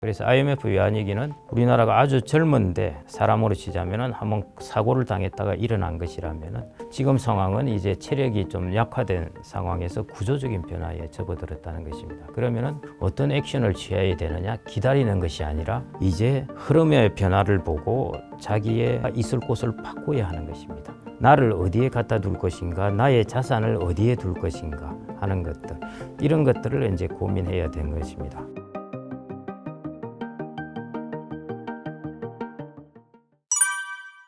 그래서 IMF 외환위기는 우리나라가 아주 젊은데 사람으로 치자면은 한번 사고를 당했다가 일어난 것이라면은 지금 상황은 이제 체력이 좀 약화된 상황에서 구조적인 변화에 접어들었다는 것입니다. 그러면은 어떤 액션을 취해야 되느냐? 기다리는 것이 아니라 이제 흐름의 변화를 보고 자기의 있을 곳을 바꿔야 하는 것입니다. 나를 어디에 갖다 둘 것인가, 나의 자산을 어디에 둘 것인가 하는 것들, 이런 것들을 이제 고민해야 되는 것입니다.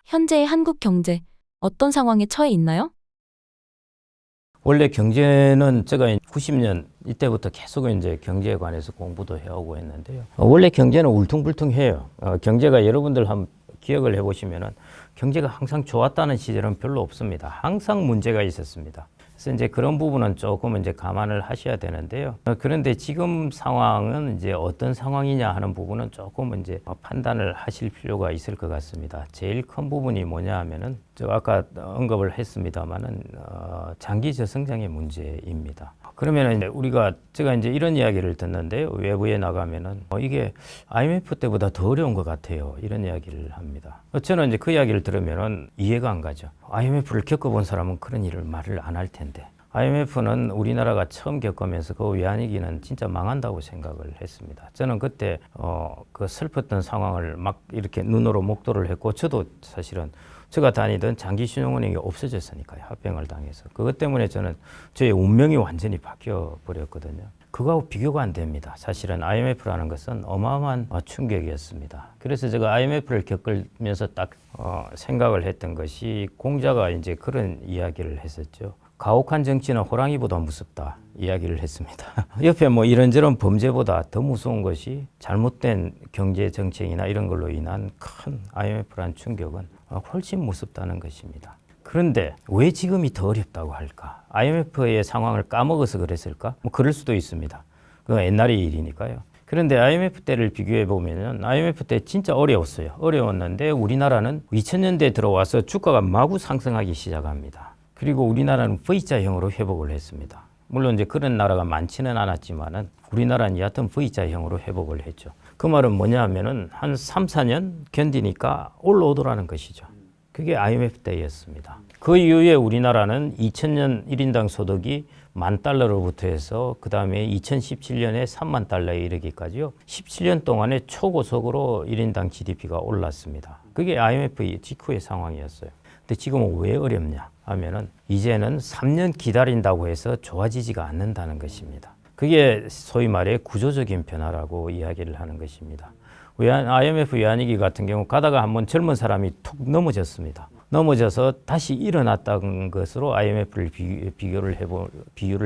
현재의 한국 경제, 어떤 상황에 처해 있나요? 원래 경제는 제가 90년 이때부터 계속 이제 경제에 관해서 공부도 해오고 했는데요. 원래 경제는 울퉁불퉁해요. 경제가 여러분들 한번 기억을 해보시면은 경제가 항상 좋았다는 시절은 별로 없습니다. 항상 문제가 있었습니다. 그래서 이제 그런 부분은 조금 이제 감안을 하셔야 되는데요. 그런데 지금 상황은 이제 어떤 상황이냐 하는 부분은 조금 이제 판단을 하실 필요가 있을 것 같습니다. 제일 큰 부분이 뭐냐 하면은 제가 아까 언급을 했습니다만은 장기 저성장의 문제입니다. 그러면은 이제 제가 이제 이런 이야기를 듣는데요. 외부에 나가면은 이게 IMF 때보다 더 어려운 것 같아요. 이런 이야기를 합니다. 저는 이제 그 이야기를 들으면은 이해가 안 가죠. IMF를 겪어본 사람은 그런 일을 말을 안 할 텐데. IMF는 우리나라가 처음 겪으면서 그 외환위기는 진짜 망한다고 생각을 했습니다. 저는 그때 그 슬펐던 상황을 막 이렇게 눈으로 목도를 했고, 저도 사실은 제가 다니던 장기신용은행이 없어졌으니까요. 합병을 당해서. 그것 때문에 저는 저의 운명이 완전히 바뀌어 버렸거든요. 그거하고 비교가 안 됩니다. 사실은 IMF라는 것은 어마어마한 충격이었습니다. 그래서 제가 IMF를 겪으면서 딱 생각을 했던 것이, 공자가 이제 그런 이야기를 했었죠. 가혹한 정치는 호랑이보다 무섭다 이야기를 했습니다. 옆에 뭐 이런저런 범죄보다 더 무서운 것이 잘못된 경제 정책이나 이런 걸로 인한 큰 IMF라는 충격은 훨씬 무섭다는 것입니다. 그런데 왜 지금이 더 어렵다고 할까? IMF의 상황을 까먹어서 그랬을까? 뭐 그럴 수도 있습니다. 그건 옛날의 일이니까요. 그런데 IMF 때를 비교해 보면은 IMF 때 진짜 어려웠어요. 어려웠는데 우리나라는 2000년대에 들어와서 주가가 마구 상승하기 시작합니다. 그리고 우리나라는 V자형으로 회복을 했습니다. 물론 이제 그런 나라가 많지는 않았지만은 우리나라는 여하튼 V자형으로 회복을 했죠. 그 말은 뭐냐 하면은 한 3, 4년 견디니까 올라오더라는 것이죠. 그게 IMF 때였습니다. 그 이후에 우리나라는 2000년 1인당 소득이 $10,000로부터 해서 그 다음에 2017년에 $30,000에 이르기까지요. 17년 동안에 초고속으로 1인당 GDP가 올랐습니다. 그게 IMF 직후의 상황이었어요. 근데 지금은 왜 어렵냐 하면은 이제는 3년 기다린다고 해서 좋아지지가 않는다는 것입니다. 그게 소위 말해 구조적인 변화라고 이야기를 하는 것입니다. IMF 외환위기 같은 경우 가다가 한번 젊은 사람이 툭 넘어졌습니다. 넘어져서 다시 일어났다는 것으로 IMF를 비유를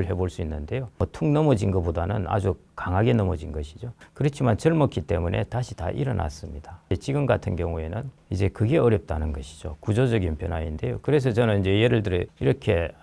해볼 수 있는데요. 툭 넘어진 것보다는 아주 강하게 넘어진 것이죠. 그렇지만 젊었기 때문에 다시 다 일어났습니다. 지금 같은 경우에는 이제 그게 어렵다는 것이죠. 구조적인 변화인데요. 그래서 저는 이제 예를 들어 이렇게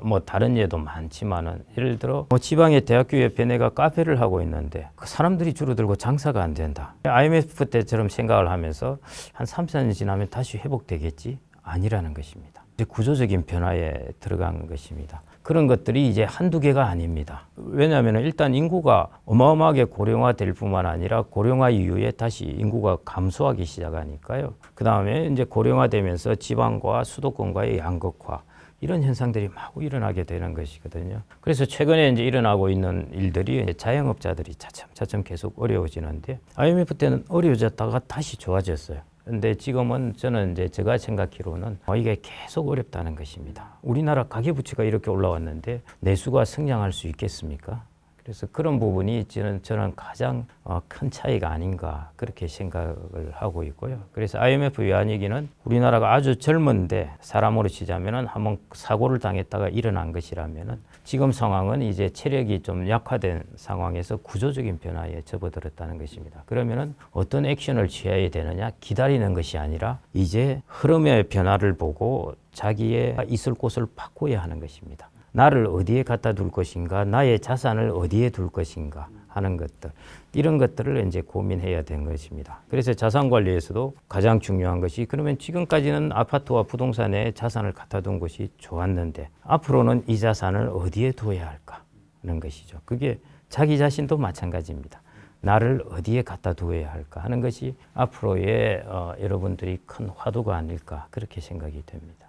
뭐 다른 예도 많지만은, 예를 들어 지방의 대학교 옆에 내가 카페를 하고 있는데 그 사람들이 줄어들고 장사가 안 된다. IMF 때처럼 생각을 하면서 한 3, 4년 지나면 다시 회복되겠지? 아니라는 것입니다. 이제 구조적인 변화에 들어간 것입니다. 그런 것들이 이제 한두 개가 아닙니다. 왜냐하면 일단 인구가 어마어마하게 고령화될 뿐만 아니라 고령화 이후에 다시 인구가 감소하기 시작하니까요. 그 다음에 이제 고령화되면서 지방과 수도권과의 양극화, 이런 현상들이 마구 일어나게 되는 것이거든요. 그래서 최근에 이제 일어나고 있는 일들이 자영업자들이 차츰 계속 어려워지는데, IMF 때는 어려워졌다가 다시 좋아졌어요. 근데 지금은 저는 이제 제가 생각하기로는 이게 계속 어렵다는 것입니다. 우리나라 가계부채가 이렇게 올라왔는데 내수가 성장할 수 있겠습니까? 그래서 그런 부분이 저는 가장 큰 차이가 아닌가 그렇게 생각을 하고 있고요. 그래서 IMF 외환위기는 우리나라가 아주 젊은데 사람으로 치자면은 한번 사고를 당했다가 일어난 것이라면은 지금 상황은 이제 체력이 좀 약화된 상황에서 구조적인 변화에 접어들었다는 것입니다. 그러면은 어떤 액션을 취해야 되느냐? 기다리는 것이 아니라 이제 흐름의 변화를 보고 자기의 있을 곳을 바꿔야 하는 것입니다. 나를 어디에 갖다 둘 것인가, 나의 자산을 어디에 둘 것인가 하는 것들, 이런 것들을 이제 고민해야 되는 것입니다. 그래서 자산 관리에서도 가장 중요한 것이, 그러면 지금까지는 아파트와 부동산에 자산을 갖다 둔 것이 좋았는데 앞으로는 이 자산을 어디에 둬야 할까 하는 것이죠. 그게 자기 자신도 마찬가지입니다. 나를 어디에 갖다 두어야 할까 하는 것이 앞으로의 여러분들이 큰 화두가 아닐까 그렇게 생각이 됩니다.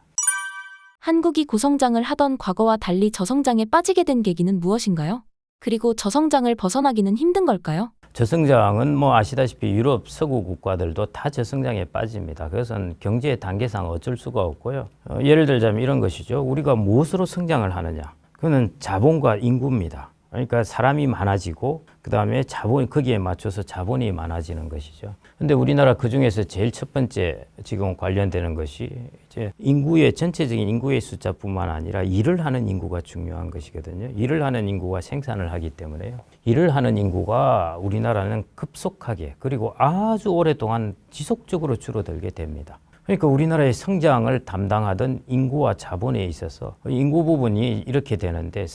한국이 고성장을 하던 과거와 달리 저성장에 빠지게 된 계기는 무엇인가요? 그리고 저성장을 벗어나기는 힘든 걸까요? 저성장은 뭐 아시다시피 유럽 서구 국가들도 다 저성장에 빠집니다. 그것은 경제의 단계상 어쩔 수가 없고요. 예를 들자면 이런 것이죠. 우리가 무엇으로 성장을 하느냐? 그거는 자본과 인구입니다. 그러니까 사람이 많아지고 그다음에 자본 거기에 맞춰서 자본이 많아지는 것이죠. 근데 우리나라 그중에서 제일 첫 번째 지금 관련되는 것이 이제 인구의 전체적인 인구의 숫자뿐만 아니라 일을 하는 인구가 중요한 것이거든요. 일을 하는 인구가 생산을 하기 때문에요. 일을 하는 인구가 우리나라는 급속하게 그리고 아주 오랫동안 지속적으로 줄어들게 됩니다. 그러니까 우리나라의 성장을 담당하던 인구와 자본에 있어서 인구 부분이 이렇게 되는데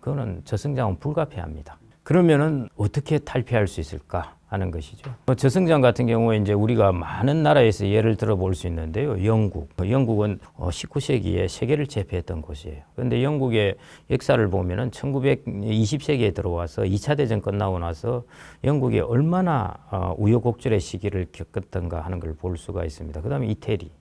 그거는 저성장은 불가피합니다. 그러면은 어떻게 탈피할 수 있을까 하는 것이죠. 저성장 같은 경우에 이제 우리가 많은 나라에서 예를 들어 볼 수 있는데요. 영국은 19세기에 세계를 제패했던 곳이에요. 그런데 영국의 역사를 보면은 1920세기에 들어와서 2차 대전 끝나고 나서 영국이 얼마나 우여곡절의 시기를 겪었던가 하는 걸 볼 수가 있습니다. 그다음에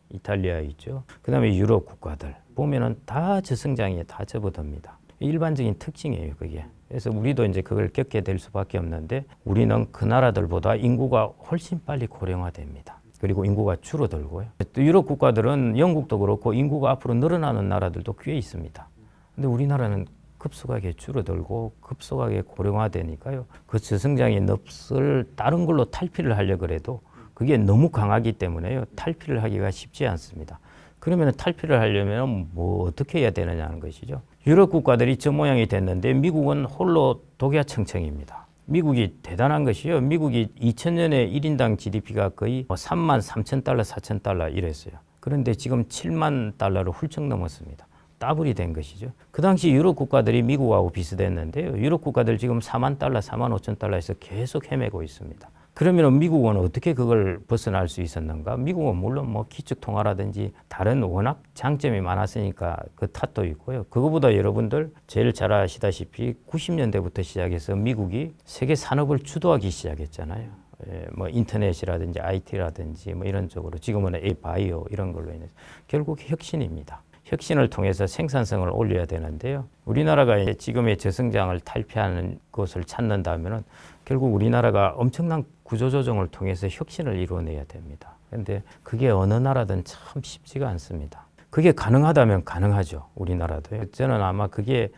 이탈리아 있죠. 그다음에 유럽 국가들 보면은 다 저성장에 다 접어듭니다. 일반적인 특징이에요, 그게. 그래서 우리도 이제 그걸 겪게 될 수밖에 없는데 우리는 그 나라들보다 인구가 훨씬 빨리 고령화됩니다. 그리고 인구가 줄어들고요. 또 유럽 국가들은 영국도 그렇고 인구가 앞으로 늘어나는 나라들도 꽤 있습니다. 근데 우리나라는 급속하게 줄어들고 급속하게 고령화되니까요. 그 저성장의 늪을 다른 걸로 탈피를 하려고 해도 그게 너무 강하기 때문에요. 탈피를 하기가 쉽지 않습니다. 그러면 탈피를 하려면 뭐 어떻게 해야 되느냐는 것이죠. 유럽 국가들이 저 모양이 됐는데 미국은 홀로 독야청청입니다. 미국이 대단한 것이요. 미국이 2000년에 1인당 GDP가 거의 3만 3천 달러, 4천 달러 이랬어요. 그런데 지금 7만 달러를 훌쩍 넘었습니다. 더블이 된 것이죠. 그 당시 유럽 국가들이 미국하고 비슷했는데요. 유럽 국가들 지금 4만 달러, 4만 5천 달러에서 계속 헤매고 있습니다. 그러면 미국은 어떻게 그걸 벗어날 수 있었는가? 미국은 물론 뭐 기축통화라든지 다른 워낙 장점이 많았으니까 그 탓도 있고요. 그거보다 여러분들 제일 잘 아시다시피 90년대부터 시작해서 미국이 세계 산업을 주도하기 시작했잖아요. 뭐 인터넷이라든지 IT라든지 뭐 이런 쪽으로 지금은 바이오 이런 걸로 인해서 결국 혁신입니다. 혁신을 통해서 생산성을 올려야 되는데요. 우리나라가 지금의 저성장을 탈피하는 것을 찾는다면은 결국 우리나라가 엄청난 구조조정을 통해서 혁신을 이루어내야 됩니다. 그런데 그게 어느 나라든 참 쉽지가 않습니다. 그게 가능하다면 가능하죠. 우리나라도요. 저는 아마 그게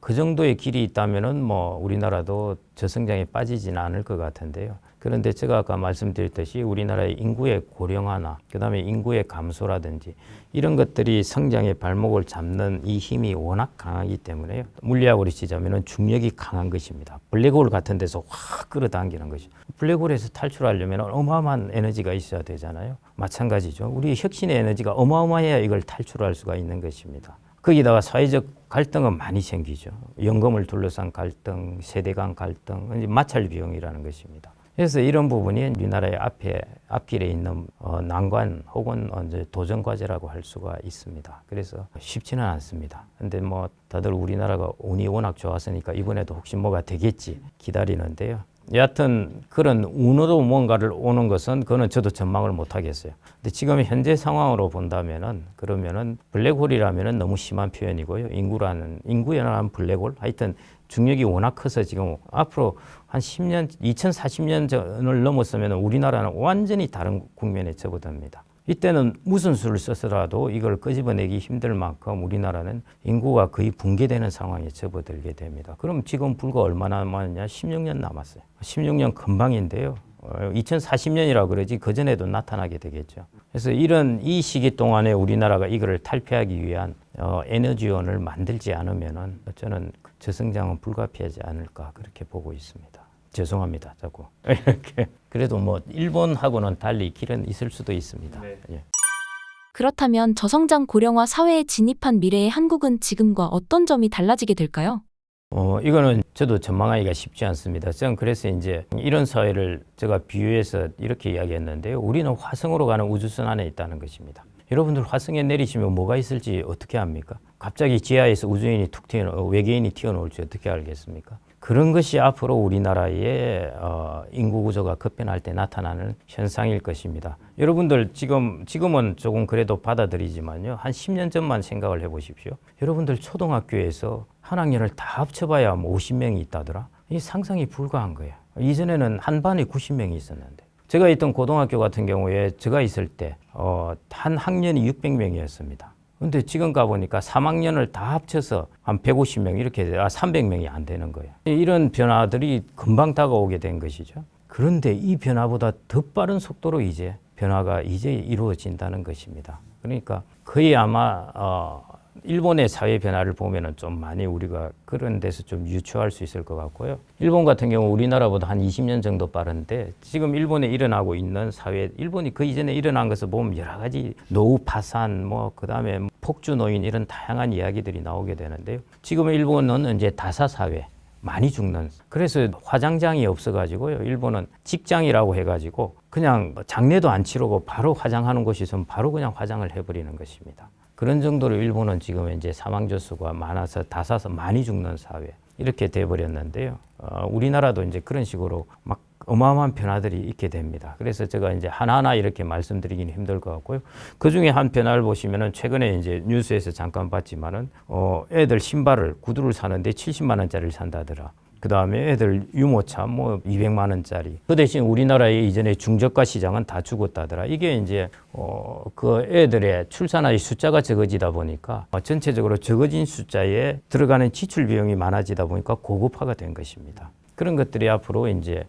그 정도의 길이 있다면은 뭐 우리나라도 저성장에 빠지지는 않을 것 같은데요. 그런데 제가 아까 말씀드렸듯이 우리나라의 인구의 고령화나 그다음에 인구의 감소라든지 이런 것들이 성장의 발목을 잡는 이 힘이 워낙 강하기 때문에요. 물리학으로 치자면은 중력이 강한 것입니다. 블랙홀 같은 데서 확 끌어당기는 것이죠. 블랙홀에서 탈출하려면 어마어마한 에너지가 있어야 되잖아요. 마찬가지죠. 우리 혁신의 에너지가 어마어마해야 이걸 탈출할 수가 있는 것입니다. 거기다가 사회적 갈등은 많이 생기죠. 연금을 둘러싼 갈등, 세대 간 갈등, 이제 마찰 비용이라는 것입니다. 그래서 이런 부분이 우리나라의 앞길에 있는 난관 혹은 이제 도전 과제라고 할 수가 있습니다. 그래서 쉽지는 않습니다. 근데 뭐 다들 우리나라가 운이 워낙 좋았으니까 이번에도 혹시 뭐가 되겠지 기다리는데요. 여하튼 그런 운으로 뭔가를 오는 것은 그거는 저도 전망을 못 하겠어요. 근데 지금 현재 상황으로 본다면은 그러면은 블랙홀이라면은 너무 심한 표현이고요. 인구연한 블랙홀 하여튼 중력이 워낙 커서 지금 앞으로 한 10년, 2040년 전을 넘었으면 우리나라는 완전히 다른 국면에 접어듭니다. 이때는 무슨 수를 써서라도 이걸 끄집어내기 힘들 만큼 우리나라는 인구가 거의 붕괴되는 상황에 접어들게 됩니다. 그럼 지금 불과 얼마나 남았냐? 16년 남았어요. 16년 금방인데요. 2040년이라고 그러지 그전에도 나타나게 되겠죠. 그래서 이 시기 동안에 우리나라가 이거를 탈피하기 위한 에너지원을 만들지 않으면은 저는 저성장은 불가피하지 않을까 그렇게 보고 있습니다. 죄송합니다, 자꾸 이렇게. 그래도 뭐 일본하고는 달리 길은 있을 수도 있습니다. 네. 예. 그렇다면 저성장 고령화 사회에 진입한 미래의 한국은 지금과 어떤 점이 달라지게 될까요? 이거는 저도 전망하기가 쉽지 않습니다. 저는 그래서 이제 이런 사회를 제가 비유해서 이렇게 이야기했는데요. 우리는 화성으로 가는 우주선 안에 있다는 것입니다. 여러분들 화성에 내리시면 뭐가 있을지 어떻게 압니까? 갑자기 지하에서 외계인이 튀어나올지 어떻게 알겠습니까? 그런 것이 앞으로 우리나라의 인구 구조가 급변할 때 나타나는 현상일 것입니다. 여러분들 지금은 조금 그래도 받아들이지만요. 한 10년 전만 생각을 해보십시오. 여러분들 초등학교에서 한 학년을 다 합쳐봐야 50명이 있다더라. 이 상상이 불가한 거예요. 이전에는 한 반에 90명이 있었는데. 제가 있던 고등학교 같은 경우에 제가 있을 때 한 학년이 600명이었습니다. 근데 지금 가보니까 3학년을 다 합쳐서 한 150명 이렇게 300명이 안 되는 거예요. 이런 변화들이 금방 다가오게 된 것이죠. 그런데 이 변화보다 더 빠른 속도로 변화가 이루어진다는 것입니다. 그러니까 거의 아마 일본의 사회 변화를 보면은 좀 많이 우리가 그런 데서 좀 유추할 수 있을 것 같고요. 일본 같은 경우 우리나라보다 한 20년 정도 빠른데 지금 일본에 일어나고 있는 사회, 일본이 그 이전에 일어난 것을 보면 여러 가지 노후 파산, 그다음에 폭주 노인 이런 다양한 이야기들이 나오게 되는데요. 지금 일본은 이제 다사 사회. 많이 죽는. 그래서 화장장이 없어가지고요. 일본은 직장이라고 해가지고 그냥 장례도 안 치르고 바로 화장하는 곳이 있으면 바로 그냥 화장을 해버리는 것입니다. 그런 정도로 일본은 지금 이제 사망자 수가 많아서 다사서 많이 죽는 사회 이렇게 돼버렸는데요. 우리나라도 이제 그런 식으로 막 어마어마한 변화들이 있게 됩니다. 그래서 제가 이제 하나하나 이렇게 말씀드리기는 힘들 것 같고요. 그 중에 한 변화를 보시면은 최근에 이제 뉴스에서 잠깐 봤지만은 애들 신발을 구두를 사는데 70만 원짜리를 산다더라. 그 다음에 애들 유모차 200만 원짜리. 그 대신 우리나라의 이전에 중저가 시장은 다 죽었다더라. 이게 이제 그 애들의 출산의 숫자가 적어지다 보니까 전체적으로 적어진 숫자에 들어가는 지출 비용이 많아지다 보니까 고급화가 된 것입니다. 그런 것들이 앞으로 이제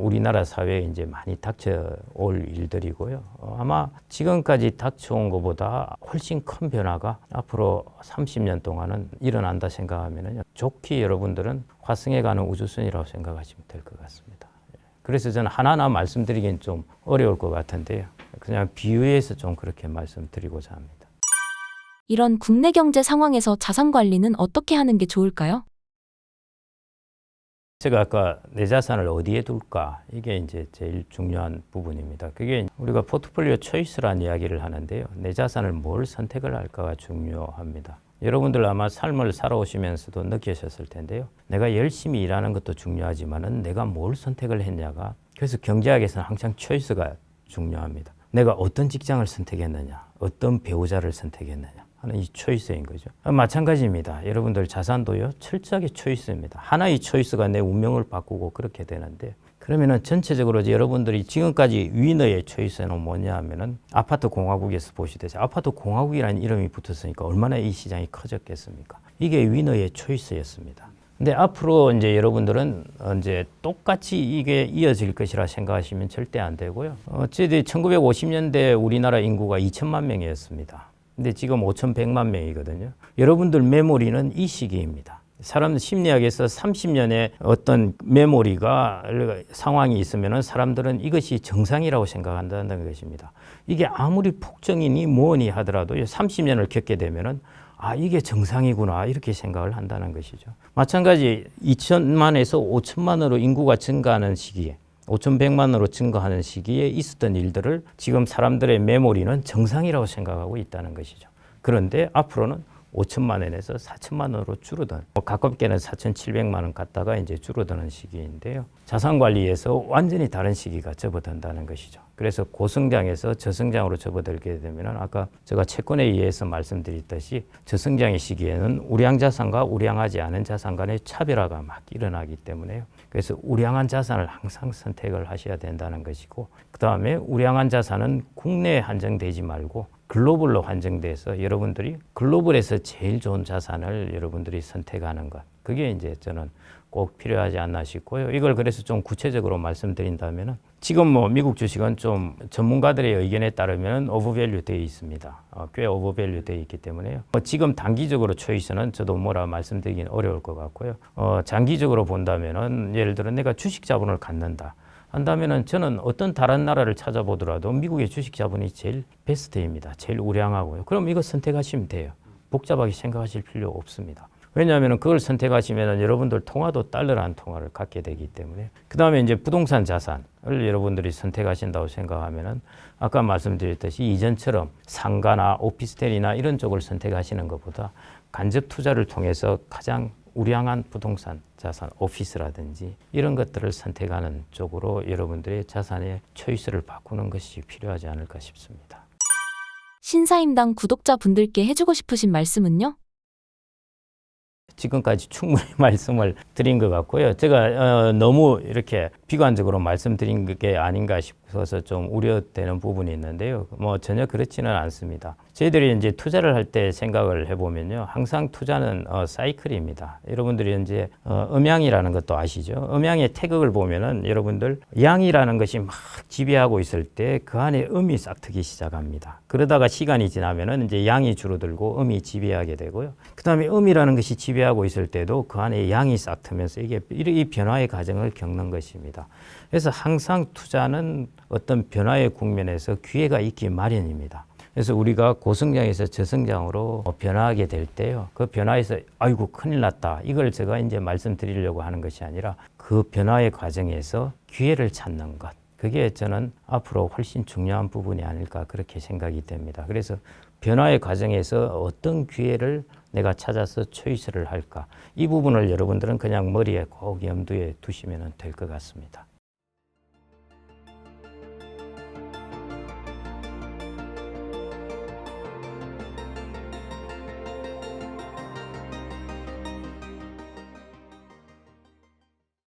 우리나라 사회에 이제 많이 닥쳐올 일들이고요. 아마 지금까지 닥쳐온 것보다 훨씬 큰 변화가 앞으로 30년 동안은 일어난다 생각하면은 좋게 여러분들은 화성에 가는 우주선이라고 생각하시면 될 것 같습니다. 그래서 저는 하나하나 말씀드리기는 좀 어려울 것 같은데요. 그냥 비유해서 좀 그렇게 말씀드리고자 합니다. 이런 국내 경제 상황에서 자산 관리는 어떻게 하는 게 좋을까요? 제가 아까 내 자산을 어디에 둘까? 이게 이제 제일 중요한 부분입니다. 그게 우리가 포트폴리오 초이스라는 이야기를 하는데요. 내 자산을 뭘 선택을 할까가 중요합니다. 여러분들 아마 삶을 살아오시면서도 느끼셨을 텐데요. 내가 열심히 일하는 것도 중요하지만은 내가 뭘 선택을 했냐가 그래서 경제학에서는 항상 초이스가 중요합니다. 내가 어떤 직장을 선택했느냐, 어떤 배우자를 선택했느냐. 하는 이 초이스인 거죠. 마찬가지입니다. 여러분들 자산도요, 철저하게 초이스입니다. 하나의 초이스가 내 운명을 바꾸고 그렇게 되는데, 그러면은 전체적으로 여러분들이 지금까지 위너의 초이스는 뭐냐 하면은 아파트 공화국에서 보시듯이 아파트 공화국이라는 이름이 붙었으니까 얼마나 이 시장이 커졌겠습니까? 이게 위너의 초이스였습니다. 근데 앞으로 이제 여러분들은 이제 똑같이 이게 이어질 것이라 생각하시면 절대 안 되고요. 저희들이 1950년대 우리나라 인구가 2천만 명이었습니다. 근데 지금 5,100만 명이거든요. 여러분들 메모리는 이 시기입니다. 사람 심리학에서 30년의 어떤 메모리가 상황이 있으면은 사람들은 이것이 정상이라고 생각한다는 것입니다. 이게 아무리 폭정이니 뭐니 하더라도 30년을 겪게 되면은 이게 정상이구나 이렇게 생각을 한다는 것이죠. 마찬가지 2천만에서 5천만으로 인구가 증가하는 시기에 5,100만으로 증가하는 시기에 있었던 일들을 지금 사람들의 메모리는 정상이라고 생각하고 있다는 것이죠. 그런데 앞으로는 5천만 원에서 4천만 원으로 줄어든, 가깝게는 4,700만 원 갔다가 이제 줄어드는 시기인데요. 자산 관리에서 완전히 다른 시기가 접어든다는 것이죠. 그래서 고성장에서 저성장으로 접어들게 되면은 아까 제가 채권에 의해서 말씀드렸듯이 저성장의 시기에는 우량 자산과 우량하지 않은 자산 간의 차별화가 막 일어나기 때문에요. 그래서 우량한 자산을 항상 선택을 하셔야 된다는 것이고, 그 다음에 우량한 자산은 국내에 한정되지 말고 글로벌로 한정돼서 여러분들이 글로벌에서 제일 좋은 자산을 여러분들이 선택하는 것. 그게 이제 저는 꼭 필요하지 않나 싶고요. 이걸 그래서 좀 구체적으로 말씀드린다면은 지금 미국 주식은 좀 전문가들의 의견에 따르면 오버밸류 되어 있습니다. 꽤 오버밸류 되어 있기 때문에요. 지금 단기적으로 초이스는 저도 뭐라 말씀드리긴 어려울 것 같고요. 장기적으로 본다면은 예를 들어 내가 주식 자본을 갖는다. 한다면은 저는 어떤 다른 나라를 찾아보더라도 미국의 주식 자본이 제일 베스트입니다. 제일 우량하고요. 그럼 이거 선택하시면 돼요. 복잡하게 생각하실 필요 없습니다. 왜냐하면 그걸 선택하시면 여러분들 통화도 달러라는 통화를 갖게 되기 때문에. 그 다음에 이제 부동산 자산을 여러분들이 선택하신다고 생각하면은 아까 말씀드렸듯이 이전처럼 상가나 오피스텔이나 이런 쪽을 선택하시는 것보다 간접 투자를 통해서 가장 우량한 부동산, 자산, 오피스라든지 이런 것들을 선택하는 쪽으로 여러분들의 자산의 초이스를 바꾸는 것이 필요하지 않을까 싶습니다. 신사임당 구독자분들께 해주고 싶으신 말씀은요? 지금까지 충분히 말씀을 드린 것 같고요. 제가 너무 이렇게 비관적으로 말씀드린 게 아닌가 싶어서 좀 우려되는 부분이 있는데요. 뭐 전혀 그렇지는 않습니다. 저희들이 이제 투자를 할 때 생각을 해보면요, 항상 투자는 사이클입니다. 여러분들이 이제 음양이라는 것도 아시죠? 음양의 태극을 보면은 여러분들 양이라는 것이 막 지배하고 있을 때 그 안에 음이 싹트기 시작합니다. 그러다가 시간이 지나면은 이제 양이 줄어들고 음이 지배하게 되고요. 그 다음에 음이라는 것이 지배하고 있을 때도 그 안에 양이 싹트면서 이게 이 변화의 과정을 겪는 것입니다. 그래서 항상 투자는 어떤 변화의 국면에서 기회가 있기 마련입니다. 그래서 우리가 고성장에서 저성장으로 변화하게 될 때요, 그 변화에서 아이고 큰일 났다, 이걸 제가 이제 말씀드리려고 하는 것이 아니라 그 변화의 과정에서 기회를 찾는 것, 그게 저는 앞으로 훨씬 중요한 부분이 아닐까 그렇게 생각이 됩니다. 그래서 변화의 과정에서 어떤 기회를 내가 찾아서 초이스를 할까, 이 부분을 여러분들은 그냥 머리에 꼭 염두에 두시면 될 것 같습니다.